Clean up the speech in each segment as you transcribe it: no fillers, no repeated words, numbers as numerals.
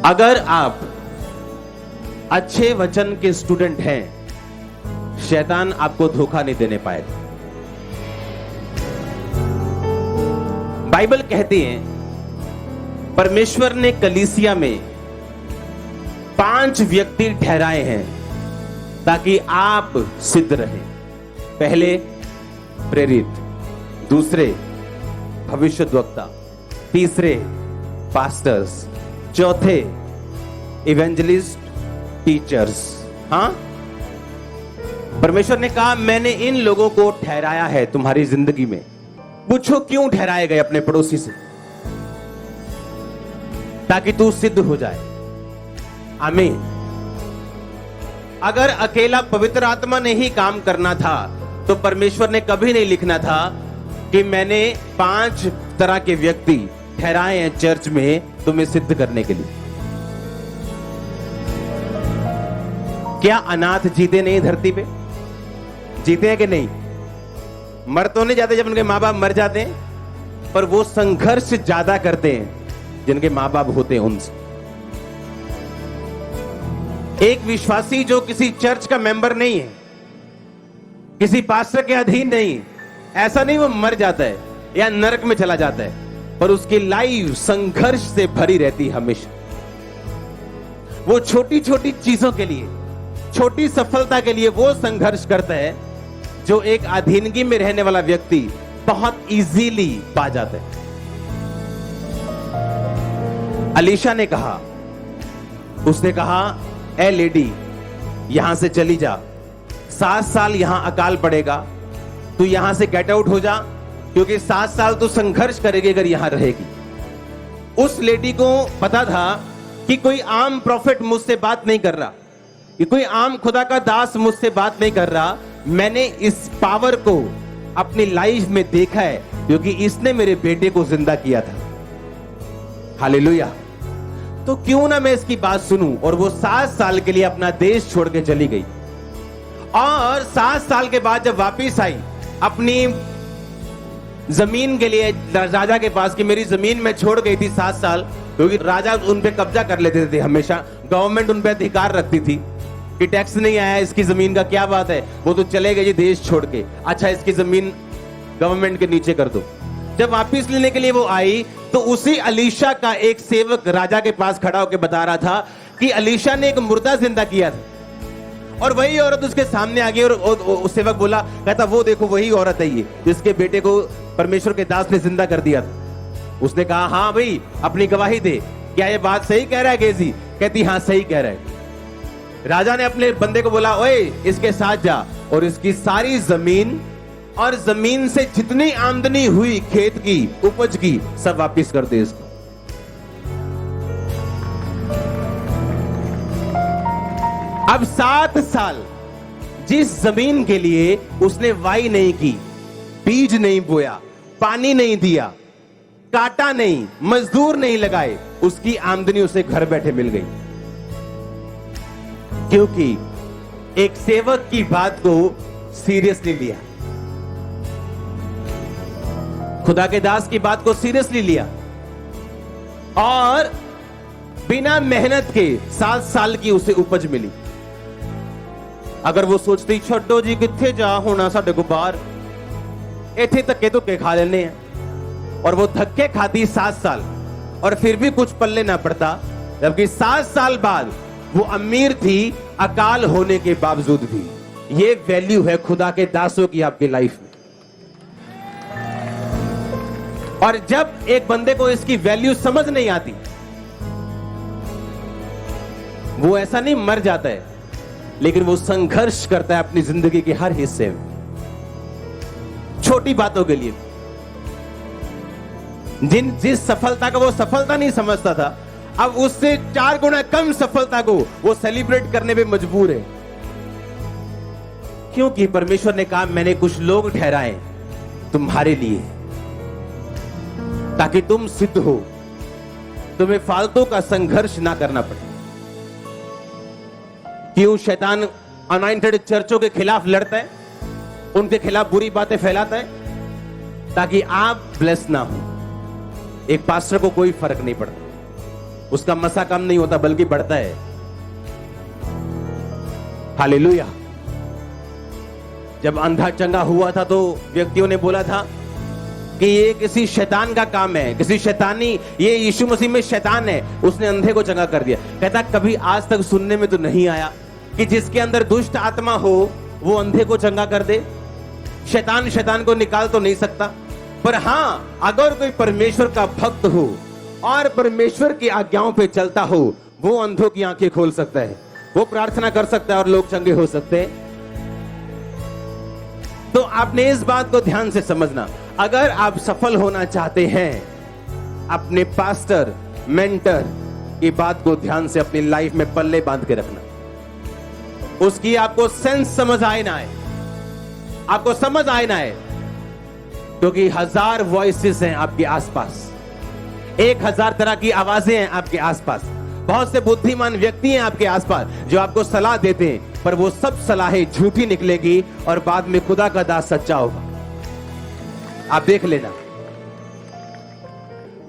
अगर आप अच्छे वचन के स्टूडेंट हैं, शैतान आपको धोखा नहीं देने पाएगा। बाइबल कहती है परमेश्वर ने कलीसिया में 5 व्यक्ति ठहराए हैं ताकि आप सिद्ध रहें। पहले प्रेरित, दूसरे भविष्यद्वक्ता, तीसरे पास्टर्स, चौथे इवेंजलिस्ट, टीचर्स। हां, परमेश्वर ने कहा मैंने इन लोगों को ठहराया है तुम्हारी जिंदगी में। पूछो क्यों ठहराए गए अपने पड़ोसी से? ताकि तू सिद्ध हो जाए। आमीन। अगर अकेला पवित्र आत्मा ने ही काम करना था तो परमेश्वर ने कभी नहीं लिखना था कि मैंने 5 तरह के व्यक्ति ठहराए हैं चर्च में तुम्हें सिद्ध करने के लिए। क्या अनाथ जीते नहीं धरती पे? जीते हैं कि नहीं? मर तो नहीं जाते जब उनके माँ बाप मर जाते हैं, पर वो संघर्ष ज्यादा करते हैं जिनके माँ बाप होते हैं उनसे। एक विश्वासी जो किसी चर्च का मेंबर नहीं है, किसी पास्टर के अधीन नहीं, ऐसा नहीं वो मर जाता है या नरक में चला जाता है, पर उसकी लाइफ संघर्ष से भरी रहती हमेशा। वो छोटी छोटी चीजों के लिए, छोटी सफलता के लिए वो संघर्ष करता है जो एक अधीनगी में रहने वाला व्यक्ति बहुत इजीली पा जाता है। अलीशा ने कहा, उसने कहा ए लेडी यहां से चली जा, 7 साल यहां अकाल पड़ेगा, तू यहां से गेट आउट हो जा, क्योंकि 7 साल तू संघर्ष करेगी अगर यहां रहेगी। उस लेडी को पता था कि कोई आम प्रॉफिट मुझसे बात नहीं कर रहा, कि कोई आम खुदा का दास मुझसे बात नहीं कर रहा। मैंने इस पावर को अपनी लाइफ में देखा है क्योंकि इसने मेरे बेटे को जिंदा किया था। हालेलुया। तो क्यों ना मैं इसकी बात सुनूं। और वो 7 साल के लिए अपना देश छोड़ के चली गई, और 7 साल के बाद जब वापिस आई अपनी जमीन के लिए राजा के पास, कि मेरी जमीन में छोड़ गई थी 7 साल, क्योंकि राजा उन पे कब्जा कर लेते थे हमेशा, गवर्नमेंट उन पे अधिकार रखती थी कि टैक्स नहीं आया इसकी जमीन का, क्या बात है, वो तो चले गए जी देश छोड़ के, अच्छा इसकी जमीन गवर्नमेंट के नीचे कर दो। जब वापिस लेने के लिए वो आई तो उसी अलीशा का एक सेवक राजा के पास खड़ा होकर बता रहा था कि अलीशा ने एक मुर्दा जिंदा किया था, और वही औरत उसके सामने आ गई, और सेवक बोला, कहता वो देखो वही औरत है ये जिसके बेटे को परमेश्वर के दास ने जिंदा कर दिया था। उसने कहा हाँ भाई अपनी गवाही दे, क्या ये बात सही कह रहा है गेजी? कहती हाँ सही कह रहा है। राजा ने अपने बंदे को बोला, ओए इसके साथ जा और इसकी सारी जमीन और जमीन से जितनी आमदनी हुई खेत की, उपज की, सब वापिस कर दे इसको। अब 7 साल जिस जमीन के लिए उसने वाई नहीं की, बीज नहीं बोया, पानी नहीं दिया, काटा नहीं, मजदूर नहीं लगाए, उसकी आमदनी उसे घर बैठे मिल गई, क्योंकि एक सेवक की बात को सीरियसली लिया, खुदा के दास की बात को सीरियसली लिया, और बिना मेहनत के 7 साल की उसे उपज मिली। अगर वो सोचती छोड़ो जी किथे जा होना साडे को बाहर, इथे धक्के धुक्के खा लेने हैं, और वो धक्के खाती 7 साल और फिर भी कुछ पल्ले ना पड़ता, जबकि 7 साल बाद वो अमीर थी अकाल होने के बावजूद भी। ये वैल्यू है खुदा के दासों की आपकी लाइफ में। और जब एक बंदे को इसकी वैल्यू समझ नहीं आती, वो ऐसा नहीं मर जाता है, लेकिन वो संघर्ष करता है अपनी जिंदगी के हर हिस्से में, छोटी बातों के लिए। जिस सफलता को वो सफलता नहीं समझता था, अब उससे 4 गुना कम सफलता को वो सेलिब्रेट करने पे मजबूर है, क्योंकि परमेश्वर ने कहा मैंने कुछ लोग ठहराए तुम्हारे लिए ताकि तुम सिद्ध हो, तुम्हें फालतू का संघर्ष ना करना पड़े। क्यों शैतान अनॉइंटेड चर्चों के खिलाफ लड़ता है, उनके खिलाफ बुरी बातें फैलाता है, ताकि आप ब्लेस ना हो। एक पास्टर को कोई फर्क नहीं पड़ता, उसका मसा कम नहीं होता बल्कि बढ़ता है। हालेलुया। जब अंधा चंगा हुआ था तो व्यक्तियों ने बोला था कि ये किसी शैतान का काम है, किसी शैतानी, ये यीशु मसीह में शैतान है, उसने अंधे को चंगा कर दिया। कहता कभी आज तक सुनने में तो नहीं आया कि जिसके अंदर दुष्ट आत्मा हो वो अंधे को चंगा कर दे। शैतान को निकाल तो नहीं सकता, पर हां, अगर कोई परमेश्वर का भक्त हो और परमेश्वर की आज्ञाओं पे चलता हो, वो अंधों की आंखें खोल सकता है, वो प्रार्थना कर सकता है और लोग चंगे हो सकते हैं। तो आपने इस बात को ध्यान से समझना, अगर आप सफल होना चाहते हैं, अपने पास्टर, मेंटर की बात को ध्यान से अपनी लाइफ में पल्ले बांध के रखना। उसकी आपको सेंस समझ आए ना आए, आपको समझ आए ना आए, क्योंकि 1000 वॉइसेस हैं आपके आसपास, 1000 तरह की आवाजें हैं आपके आसपास, बहुत से बुद्धिमान व्यक्ति हैं आपके आसपास जो आपको सलाह देते हैं, पर वो सब सलाहें झूठी निकलेगी और बाद में खुदा का दास सच्चा होगा। आप देख लेना।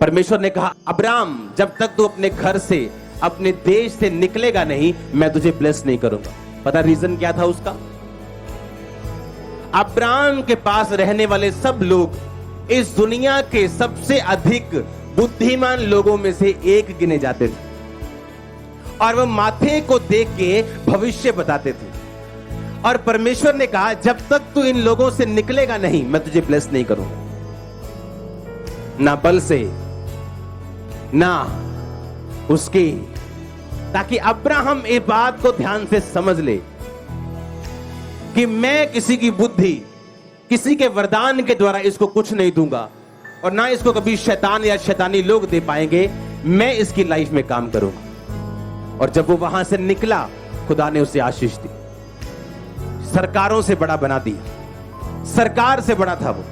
परमेश्वर ने कहा, अब्राहम जब तक तू अपने घर से, अपने देश से निकलेगा नहीं, मैं तुझे ब्लेस नहीं करूंगा। पता रीजन क्या था उसका? अब्राहम के पास रहने वाले सब लोग इस दुनिया के सबसे अधिक बुद्धिमान लोगों में से एक गिने जाते थे, और वो माथे को देख के भविष्य बताते थे। और परमेश्वर ने कहा, जब तक तू इन लोगों से निकलेगा नहीं, मैं तुझे ब्लेस नहीं करूंगा, ना बल से ना उसकी। ताकि अब्राहम इस बात को ध्यान से समझ ले कि मैं किसी की बुद्धि, किसी के वरदान के द्वारा इसको कुछ नहीं दूंगा, और ना इसको कभी शैतान या शैतानी लोग दे पाएंगे। मैं इसकी लाइफ में काम करूंगा। और जब वो वहां से निकला, खुदा ने उसे आशीष दी, सरकारों से बड़ा बना दिया। सरकार से बड़ा था वो,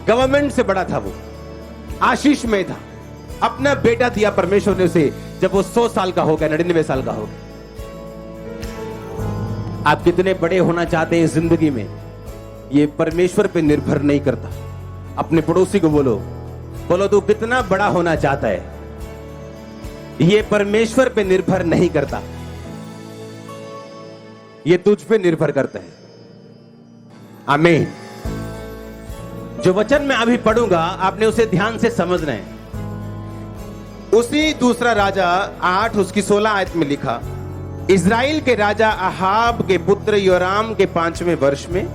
गवर्नमेंट से बड़ा था वो, आशीष में था। अपना बेटा दिया परमेश्वर ने उसे, जब वो 100 साल का हो गया, 99 साल का हो गया। आप कितने बड़े होना चाहते हैं जिंदगी में, ये परमेश्वर पे निर्भर नहीं करता। अपने पड़ोसी को बोलो तू कितना बड़ा होना चाहता है, ये परमेश्वर पे निर्भर नहीं करता, ये तुझ पे निर्भर करता है। आमीन। जो वचन मैं अभी पढ़ूंगा, आपने उसे ध्यान से समझना है। उसी दूसरा राजा 8 उसकी 16 आयत में लिखा, इज़राइल के राजा अहाब के पुत्र योराम के 5वें वर्ष में,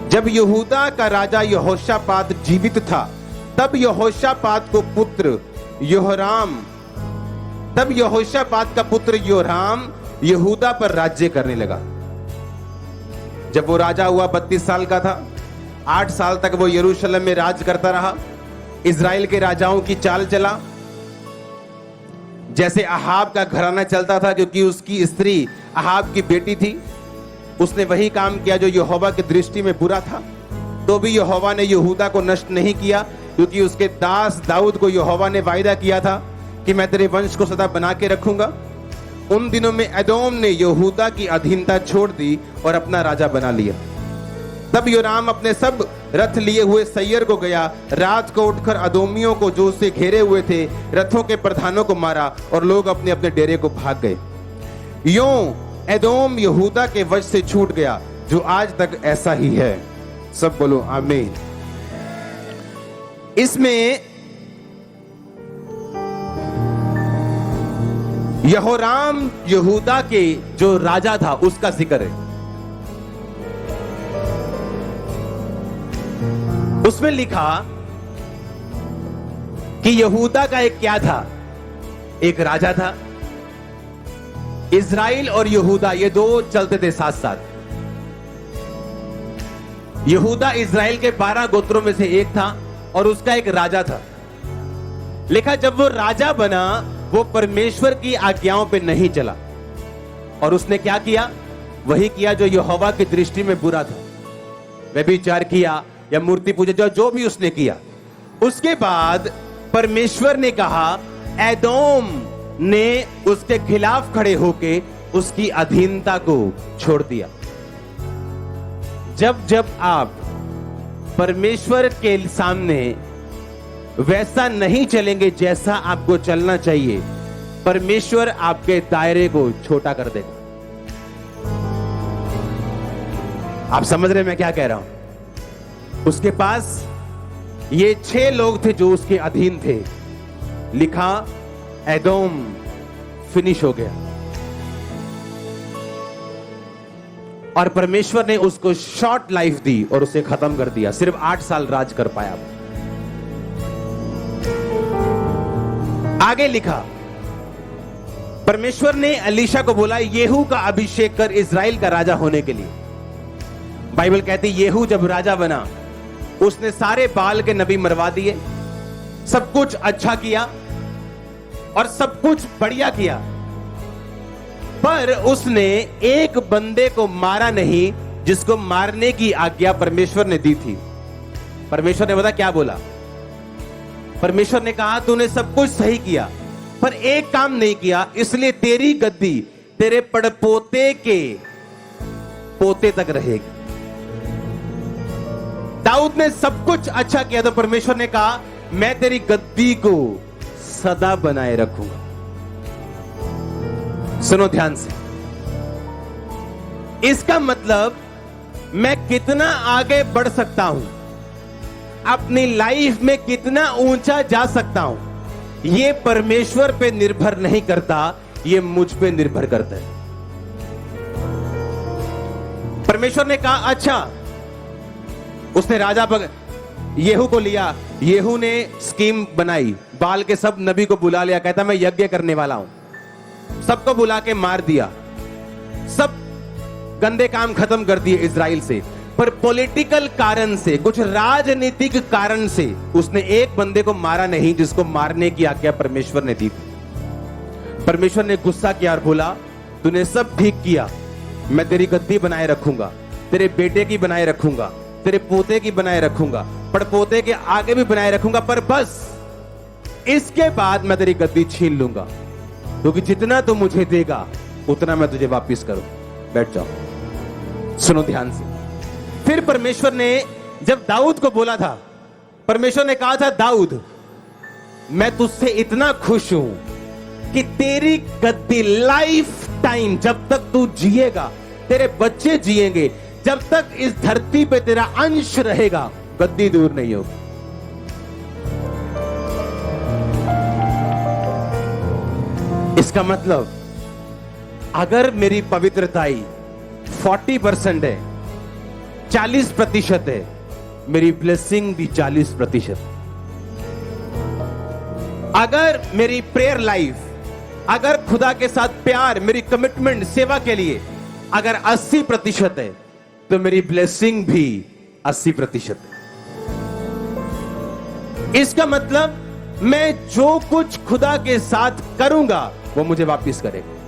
जब यहूदा का राजा यहोशापात जीवित था, तब यहोशापात का पुत्र योराम यहूदा पर राज्य करने लगा। जब वो राजा हुआ 32 साल का था। 8 साल तक वो यरूशलेम में राज करता रहा। इज़राइल के राजाओं की चाल चला जैसे अहाब का घराना चलता था, क्योंकि उसकी स्त्री अहाब की बेटी थी। उसने वही काम किया जो यहोवा की दृष्टि में बुरा था। तो भी यहोवा ने यहूदा को नष्ट नहीं किया, क्योंकि उसके दास दाऊद को यहोवा ने वायदा किया था कि मैं तेरे वंश को सदा बना के रखूंगा। उन दिनों में एदोम ने यहूदा की अधीनता छोड़ दी और अपना राजा बना लिया। तब योराम अपने सब रथ लिए हुए सैयर को गया। रात को उठकर अदोमियों को, जो उसे घेरे हुए थे, रथों के प्रधानों को मारा, और लोग अपने अपने डेरे को भाग गए। यूं एदोम यहूदा के वश से छूट गया, जो आज तक ऐसा ही है। सब बोलो आमीन। इसमें यहोराम यहूदा के जो राजा था उसका जिक्र है। उसमें लिखा कि यहूदा का एक क्या था, एक राजा था। इज़राइल और यहूदा ये दो चलते थे साथ साथ। यहूदा इज़राइल के 12 गोत्रों में से एक था और उसका एक राजा था। लिखा जब वो राजा बना, वो परमेश्वर की आज्ञाओं पे नहीं चला, और उसने क्या किया, वही किया जो यहोवा की दृष्टि में बुरा था। व्यभिचार किया या मूर्ति पूजा, जो भी उसने किया। उसके बाद परमेश्वर ने कहा, एदोम ने उसके खिलाफ खड़े होके उसकी अधीनता को छोड़ दिया। जब जब आप परमेश्वर के सामने वैसा नहीं चलेंगे जैसा आपको चलना चाहिए, परमेश्वर आपके दायरे को छोटा कर देगा। आप समझ रहे हैं मैं क्या कह रहा हूं? उसके पास ये 6 लोग थे जो उसके अधीन थे। लिखा एदोम फिनिश हो गया और परमेश्वर ने उसको शॉर्ट लाइफ दी और उसे खत्म कर दिया। सिर्फ 8 साल राज कर पाया। आगे लिखा परमेश्वर ने एलीशा को बोला येहू का अभिषेक कर इजराइल का राजा होने के लिए। बाइबल कहती येहू जब राजा बना उसने सारे बाल के नबी मरवा दिए, सब कुछ अच्छा किया और सब कुछ बढ़िया किया, पर उसने एक बंदे को मारा नहीं जिसको मारने की आज्ञा परमेश्वर ने दी थी। परमेश्वर ने पता क्या बोला? परमेश्वर ने कहा तूने सब कुछ सही किया पर एक काम नहीं किया, इसलिए तेरी गद्दी तेरे पड़पोते के पोते तक रहेगी। दाऊद ने सब कुछ अच्छा किया तो परमेश्वर ने कहा मैं तेरी गद्दी को सदा बनाए रखूंगा। सुनो ध्यान से, इसका मतलब मैं कितना आगे बढ़ सकता हूं, अपनी लाइफ में कितना ऊंचा जा सकता हूं, यह परमेश्वर पे निर्भर नहीं करता, यह मुझ पे निर्भर करता है। परमेश्वर ने कहा अच्छा, उसने राजा येहू को लिया, येहू ने स्कीम बनाई, बाल के सब नबी को बुला लिया, कहता मैं यज्ञ करने वाला हूं, सबको बुला के मार दिया, सब गंदे काम खत्म कर दिए इजराइल से। पर पॉलिटिकल कारण से, कुछ राजनीतिक कारण से उसने एक बंदे को मारा नहीं जिसको मारने की आज्ञा परमेश्वर ने दी थी। परमेश्वर ने गुस्सा किया और बोला तूने सब ठीक किया, मैं तेरी गद्दी बनाए रखूंगा, तेरे बेटे की बनाए रखूंगा, तेरे पोते की बनाए रखूंगा, पड़पोते के आगे भी बनाए रखूंगा, पर बस इसके बाद मैं तेरी गद्दी छीन लूंगा, क्योंकि जितना तू मुझे देगा उतना मैं तुझे वापस करूं। बैठ जाओ, सुनो ध्यान से। फिर परमेश्वर ने जब दाऊद को बोला था, परमेश्वर ने कहा था दाऊद मैं तुझसे इतना खुश हूं कि तेरी गद्दी लाइफ टाइम, जब तक तू जिएगा, तेरे बच्चे जिएंगे, जब तक इस धरती पे तेरा अंश रहेगा, गद्दी दूर नहीं होगी। इसका मतलब अगर मेरी पवित्रताई 40% है, 40% है, मेरी ब्लेसिंग भी 40%। अगर मेरी प्रेयर लाइफ, अगर खुदा के साथ प्यार, मेरी कमिटमेंट सेवा के लिए अगर 80% है, तो मेरी ब्लेसिंग भी 80% है। इसका मतलब मैं जो कुछ खुदा के साथ करूंगा वो मुझे वापस करेगा।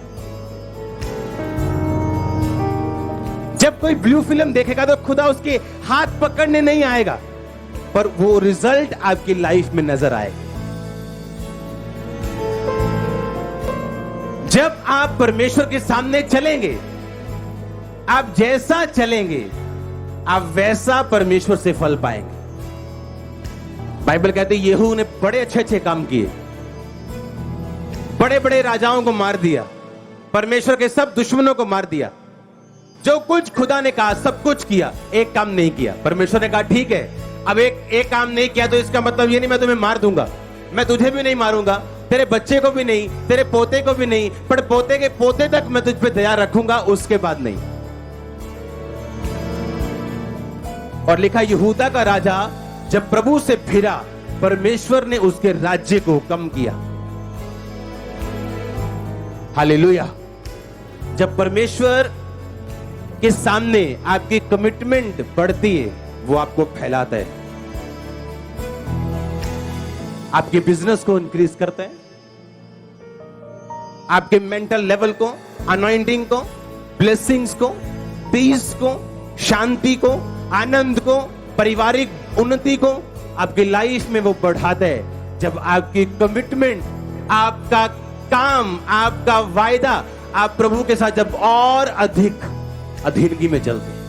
जब कोई ब्लू फिल्म देखेगा तो खुदा उसके हाथ पकड़ने नहीं आएगा, पर वो रिजल्ट आपकी लाइफ में नजर आएगा। जब आप परमेश्वर के सामने चलेंगे, आप जैसा चलेंगे आप वैसा परमेश्वर से फल पाएंगे। बाइबल कहती है येहू ने बड़े अच्छे अच्छे काम किए, बड़े बड़े राजाओं को मार दिया, परमेश्वर के सब दुश्मनों को मार दिया, जो कुछ खुदा ने कहा सब कुछ किया, एक काम नहीं किया। परमेश्वर ने कहा ठीक है, अब एक काम नहीं किया तो इसका मतलब ये नहीं मैं तुम्हें मार दूंगा, मैं तुझे भी नहीं मारूंगा, तेरे बच्चे को भी नहीं, तेरे पोते को भी नहीं, पर पोते के पोते तक मैं तुझ पे दया रखूंगा, उसके बाद नहीं। और लिखा यहूदा का राजा जब प्रभु से फिरा, परमेश्वर ने उसके राज्य को कम किया। हालेलुया। जब परमेश्वर के सामने आपकी कमिटमेंट बढ़ती है, वो आपको फैलाता है, आपके बिजनेस को इंक्रीज करता है, आपके मेंटल लेवल को, अनॉइंटिंग को, ब्लेसिंग्स को, पीस को, शांति को, आनंद को, पारिवारिक उन्नति को आपकी लाइफ में वो बढ़ाता है। जब आपकी कमिटमेंट, आपका काम, आपका वायदा आप प्रभु के साथ जब और अधिक अधीनगी में चलते हैं।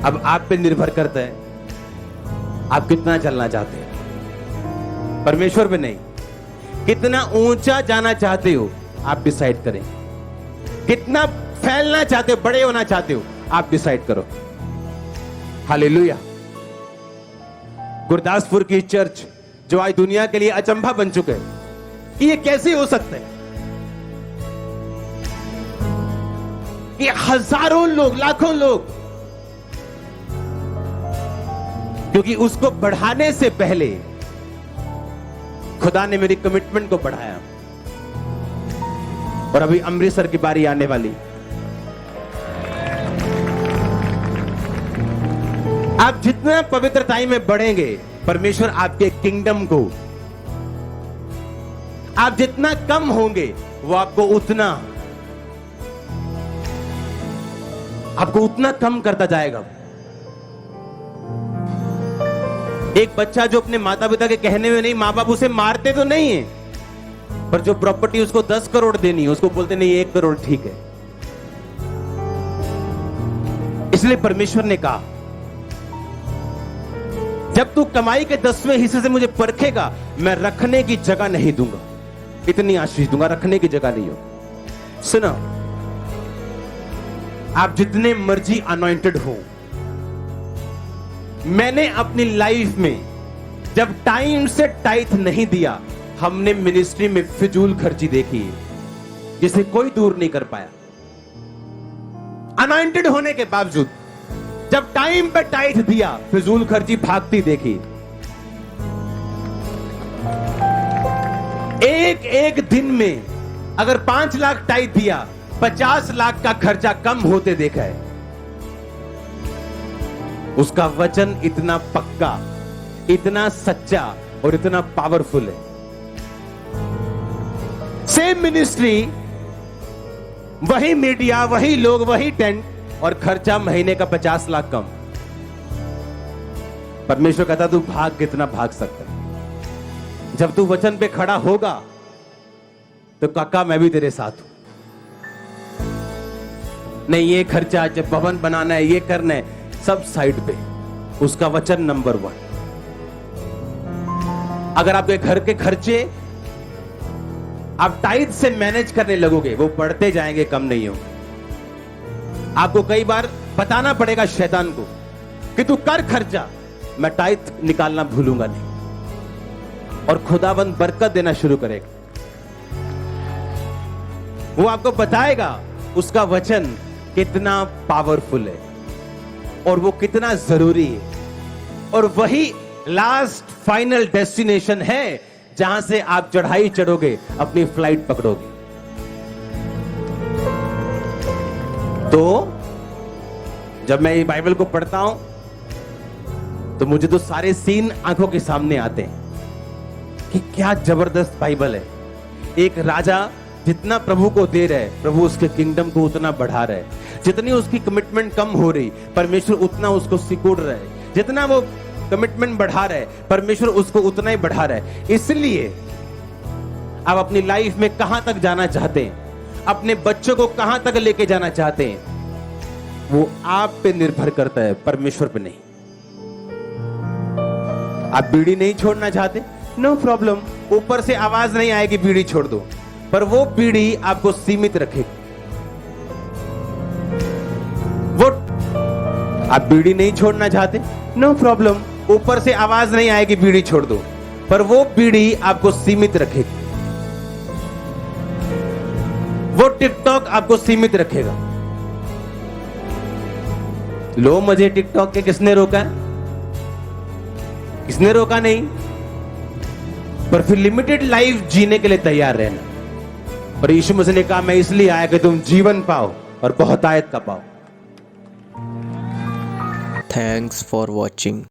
अब आप पे निर्भर करता है आप कितना चलना चाहते हैं। परमेश्वर पे नहीं। कितना ऊंचा जाना चाहते हो आप डिसाइड करें, कितना फैलना चाहते हो, बड़े होना चाहते हो, आप डिसाइड करो। हालेलुया। गुरदासपुर की चर्च जो आज दुनिया के लिए अचंभा बन चुके हैं कि ये कैसे हो सकता है कि हजारों लोग, लाखों लोग, क्योंकि उसको बढ़ाने से पहले खुदा ने मेरी कमिटमेंट को बढ़ाया। और अभी अमृतसर की बारी आने वाली। आप जितना पवित्रताई में बढ़ेंगे, परमेश्वर आपके किंगडम को, आप जितना कम होंगे वो आपको उतना कम करता जाएगा। एक बच्चा जो अपने माता पिता के कहने में नहीं, मां बाप उसे मारते तो नहीं है, पर जो प्रॉपर्टी उसको 10 करोड़ देनी है उसको बोलते नहीं 1 करोड़ ठीक है। इसलिए परमेश्वर ने कहा जब तू कमाई के 10वें हिस्से से मुझे परखेगा, मैं रखने की जगह नहीं दूंगा, इतनी आशीष दूंगा, रखने की जगह नहीं हो। सुनो, आप जितने मर्जी अनॉइंटेड हो, मैंने अपनी लाइफ में जब टाइम से टाइथ नहीं दिया, हमने मिनिस्ट्री में फिजूल खर्ची देखी है जिसे कोई दूर नहीं कर पाया। अनॉइंटेड होने के बावजूद जब टाइम पे टाइथ दिया, फिजूल खर्ची भागती देखी। एक दिन में अगर 5 लाख टाइथ दिया, 50 लाख का खर्चा कम होते देखा है। उसका वचन इतना पक्का, इतना सच्चा और इतना पावरफुल है। सेम मिनिस्ट्री, वही मीडिया, वही लोग, वही टेंट, और खर्चा महीने का 50 लाख कम। परमेश्वर कहता तू भाग, कितना भाग सकता है। जब तू वचन पे खड़ा होगा तो काका मैं भी तेरे साथ हूं। नहीं ये खर्चा, जब भवन बनाना है, ये करना है, सब साइड पे, उसका वचन नंबर 1। अगर आपके घर के खर्चे आप टाइट से मैनेज करने लगोगे, वो बढ़ते जाएंगे, कम नहीं होंगे। आपको कई बार बताना पड़ेगा शैतान को कि तू कर खर्चा, मैं टाइट निकालना भूलूंगा नहीं, और खुदाबंद बरकत देना शुरू करेगा। वो आपको बताएगा उसका वचन कितना पावरफुल है और वो कितना जरूरी है, और वही लास्ट फाइनल डेस्टिनेशन है जहां से आप चढ़ाई चढ़ोगे, अपनी फ्लाइट पकड़ोगे। तो जब मैं ये बाइबल को पढ़ता हूं तो मुझे तो सारे सीन आंखों के सामने आते हैं कि क्या जबरदस्त बाइबल है। एक राजा जितना प्रभु को दे रहा है, प्रभु उसके किंगडम को उतना बढ़ा रहा है। जितनी उसकी कमिटमेंट कम हो रही, परमेश्वर उतना उसको सिकोड़ रहा है। जितना वो कमिटमेंट बढ़ा रहा है, परमेश्वर उसको उतना ही बढ़ा रहा है। इसलिए आप अपनी लाइफ में कहां तक जाना चाहते हैं, अपने बच्चों को कहां तक लेके जाना चाहते हैं, वो आप पे निर्भर करता है, परमेश्वर पे नहीं। आप बीड़ी नहीं छोड़ना चाहते, नो प्रॉब्लम, ऊपर से आवाज नहीं आएगी बीड़ी छोड़ दो, पर वो बीड़ी आपको सीमित रखेगी। वो आप बीड़ी नहीं छोड़ना चाहते, नो प्रॉब्लम, ऊपर से आवाज नहीं आएगी बीड़ी छोड़ दो, पर वो बीड़ी आपको सीमित रखेगी। वो टिकटॉक आपको सीमित रखेगा। लो मजे टिकटॉक के, किसने रोका है? किसने रोका नहीं, पर फिर लिमिटेड लाइफ जीने के लिए तैयार रहना। और यीशु मसीह ने कहा मैं इसलिए आया कि तुम जीवन पाओ और बहुतायत का पाओ। Thanks for watching.